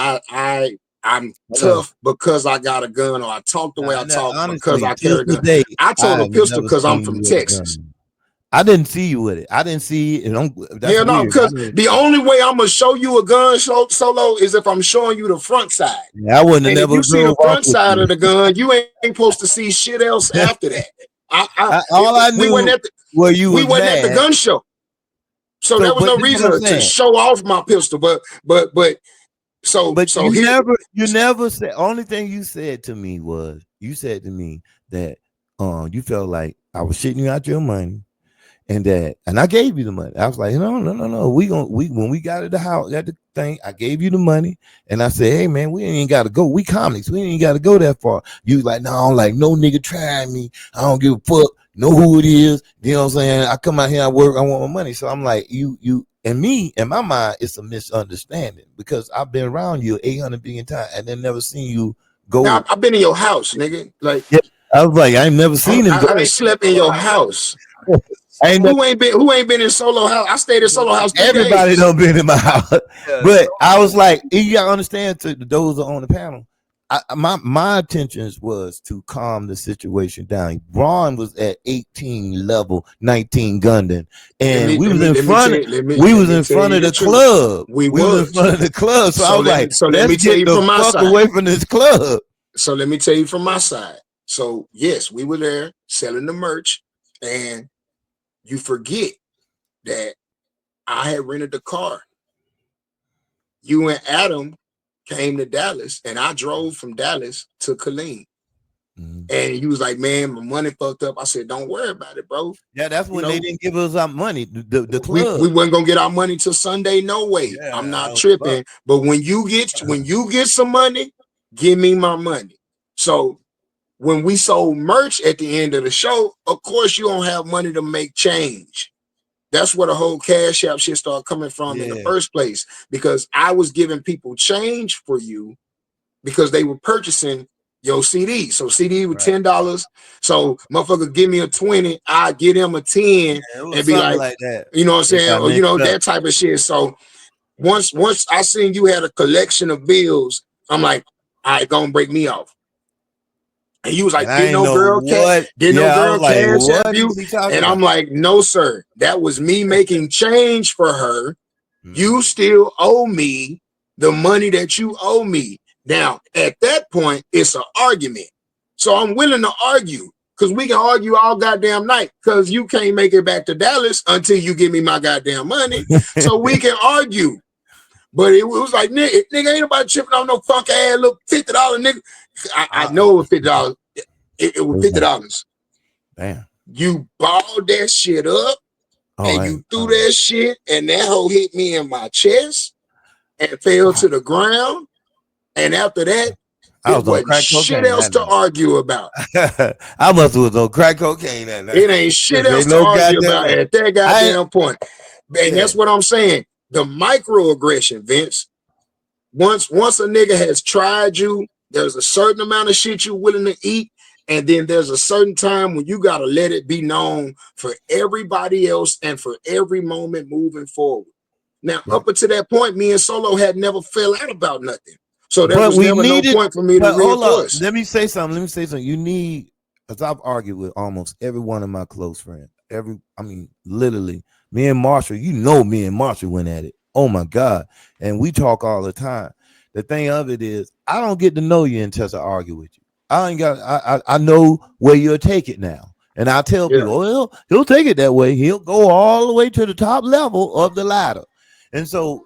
I'm tough because I got a gun or I talk the way I talk because I carry a gun. I told a pistol because I'm from Texas. I didn't see you with it. I didn't see it. Because the only way I'm gonna show you a gun Solo is if I'm showing you the front side. Yeah, I wouldn't have never. If you see the front side of the gun, you ain't supposed to see shit else after that. We went at the gun show, so there was no reason to show off my pistol. But you never said. Only thing you said to me was that you felt like I was shitting you out your money. And I gave you the money. I was like, no. When we got at the house, at the thing, I gave you the money. And I said, hey man, we ain't gotta go. We comics. We ain't gotta go that far. You was like, no, no nigga trying me. I don't give a fuck. Know who it is. You know what I'm saying? I come out here, I work, I want my money. So I'm like, you and me, in my mind, it's a misunderstanding because I've been around you 800 billion times and then never seen you go. Now, I've been in your house, nigga. Like, yeah, I was like, I ain't never seen him. I slept in your house. Who ain't been in Solo house? I stayed in Solo house. Everybody don't been in my house, but I was like, you gotta understand to those that are on the panel. my intentions was to calm the situation down. Braun was at 18 level, 19 Gundam, and we was in front of the club. We was in front of the club. So I was like, so let me tell you from my side. Away from this club. So let me tell you from my side. So yes, we were there selling the merch, and you forget that I had rented the car. You and Adam came to Dallas, and I drove from Dallas to Killeen. And he was like, man, my money fucked up. I said, don't worry about it, bro. Yeah, that's when they didn't give us our money. The club. We weren't gonna get our money till Sunday, no way. Yeah, I'm not tripping. But when you get some money, give me my money. So when we sold merch at the end of the show, of course you don't have money to make change. That's where the whole Cash App shit started coming from in the first place, because I was giving people change for you because they were purchasing your CD. So CD was $10. So motherfucker give me a 20, I give them a 10 and be like that. You know what I'm saying? Or, you know, that type of shit. So once I seen you had a collection of bills, I'm like, all right, gonna break me off. And he was like, didn't no girl cash app you? And I'm like, no, sir. That was me making change for her. You still owe me the money that you owe me. Now, at that point, it's an argument. So I'm willing to argue, because we can argue all goddamn night, because you can't make it back to Dallas until you give me my goddamn money. So we can argue. But it was like, nigga, ain't nobody tripping on no funk ass little $50 nigga. I know it was $50. It was $50. Damn. You balled that shit up you threw that shit, and that hoe hit me in my chest and fell to the ground. And after that, there wasn't shit else to argue about. I must have was on crack cocaine that night. It ain't shit else to argue about at that goddamn point. And that's what I'm saying. The microaggression, Vince. Once a nigga has tried you, there's a certain amount of shit you're willing to eat, and then there's a certain time when you gotta let it be known for everybody else and for every moment moving forward. Now, up until that point, me and Solo had never fell out about nothing. So there was never no point for me to reinforce. Let me say something. You need, because I've argued with almost every one of my close friends. Literally, me and Marshall, me and Marshall went at it. Oh my God. And we talk all the time. The thing of it is, I don't get to know you until I argue with you. I know where you'll take it now. And I tell people, well, he'll take it that way. He'll go all the way to the top level of the ladder. And so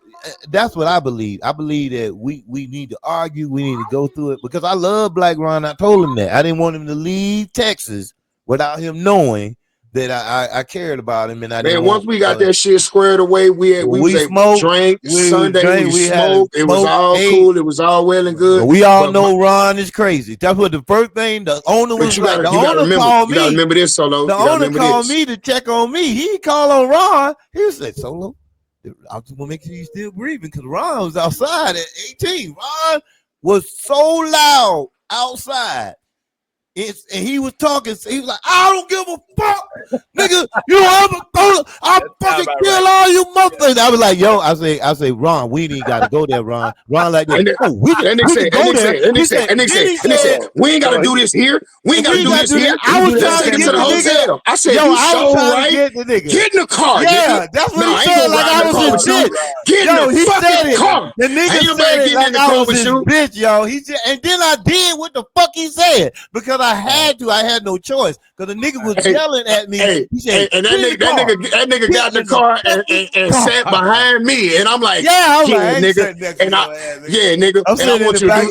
that's what I believe. I believe that we need to argue. We need to go through it, because I love Black Ron. I told him that. I didn't want him to leave Texas without him knowing that I cared about him. And once we got that shit squared away, we smoked, drank, Sunday we smoked. It was all cool. It was all well and good. We all know Ron is crazy. That's what the first thing the owner was like. The owner called me. You gotta remember this, Solo. The owner called me to check on me. He called on Ron. He said, Solo, I just want to make sure you still breathing, because Ron was outside at 18. Ron was so loud outside. And he was talking. So he was like, I don't give a fuck, nigga. I'll fucking kill all you motherfuckers. I was like, yo, I say, Ron, we ain't got to go there, Ron. Ron like that. And they said, we ain't got to do this here. We ain't got to do this here. I was trying to get to the hotel. I said, yo, I was trying to get the nigga. Get in the car. Yeah, that's what he said. Like I was his bitch. Get in the fucking car. The nigga said it like I was his bitch, yo. He said, and then I did what the fuck he said, because I had no choice, because the nigga was yelling at me. He said, and that nigga got in the car and sat behind me, and I'm like, nigga,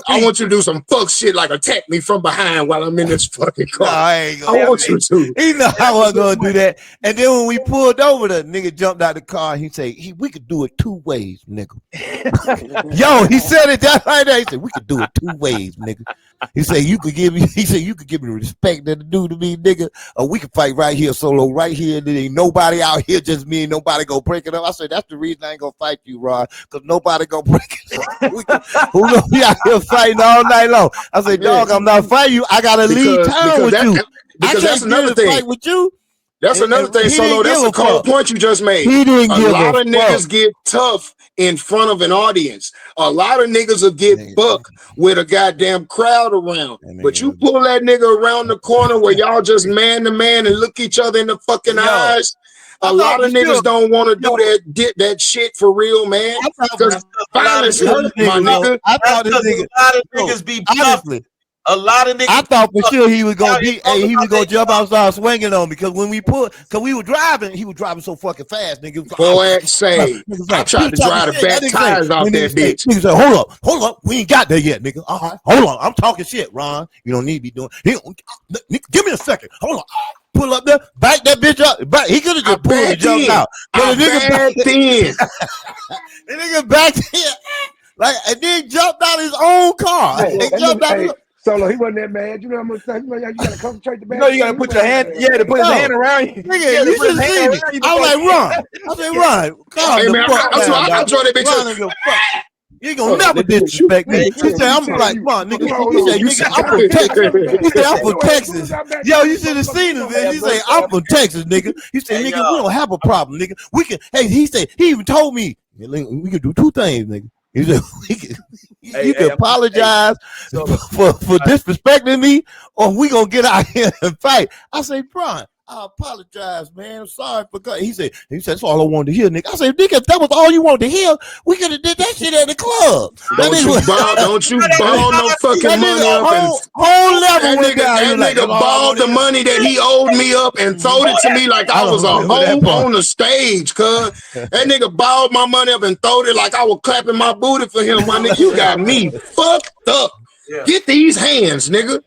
I want you to do some fuck shit, like attack me from behind while I'm in this fucking car. I want you to. He know I wasn't gonna do that. And then when we pulled over, the nigga jumped out the car. And he said, we could do it 2 ways, nigga. Yo, he said it that right there. He said, we could do it 2 ways, nigga. He said, you could give me the respect that it do to me, nigga, or we can fight right here, Solo, right here. There ain't nobody out here, just me, and nobody gonna break it up. I said, that's the reason I ain't gonna fight you, Ron, because nobody gonna break it up. Who gonna be out here fighting all night long? I said, dog, I'm not fighting you. I gotta leave town with you. Because that's another thing. Fight with you. That's another thing, he Solo. didn't That's give a a cold fuck. point you just made. He didn't A give lot a of niggas get tough in front of an audience. A lot of niggas will get buck with a goddamn crowd around. But you pull that nigga around the corner where y'all just man to man and look each other in the fucking eyes. A lot of niggas don't want to do that shit for real, man. Because violence hurt, my nigga. I thought this nigga, a lot of niggas be honestly. A lot of niggas. I thought for sure he was gonna be. Hey, he was gonna jump out and start swinging on me because when we we were driving, he was driving so fucking fast, nigga. Boy, say I tried to drive the back tires off that bitch. Nigga said, hold up, we ain't got there yet, nigga. All right, hold on, I'm talking shit, Ron. You don't need to be doing. Give me a second. Hold on. Pull up there, back that bitch up. He could have just pulled and jumped out. But the nigga backed in. The nigga backed in, like, and then jumped out his own car. Solo, he wasn't that mad. You know what I'm saying? You gotta concentrate the back. You gotta put your hand, to put his hand around you. Nigga, you should see me. I was like, Ron. I said, Ron, calm the fuck down. I enjoy that bitch. You ain't gonna never disrespect me. He said, I'm like, Ron, nigga. He said, I'm from Texas. He said, I'm from Texas. Yo, you should have seen him, man. He said, I'm from Texas, nigga. He said, nigga, we don't have a problem, nigga. We can, he said, he even told me, we can do two things, nigga. He said, you can apologize for disrespecting me, or we gonna get out here and fight. I say, Brian, I apologize, man. I'm sorry for God. He said, that's all I wanted to hear, nigga. I said, nigga, if that was all you wanted to hear, we could have did that shit at the club. Don't you ball no fucking money up and whole level. That nigga balled the money that he owed me up and sold it to me like I was a hoe on the stage, cuz. That nigga balled my money up and throwed it like I was clapping my booty for him. My nigga, you got me fucked up. Get these hands, nigga.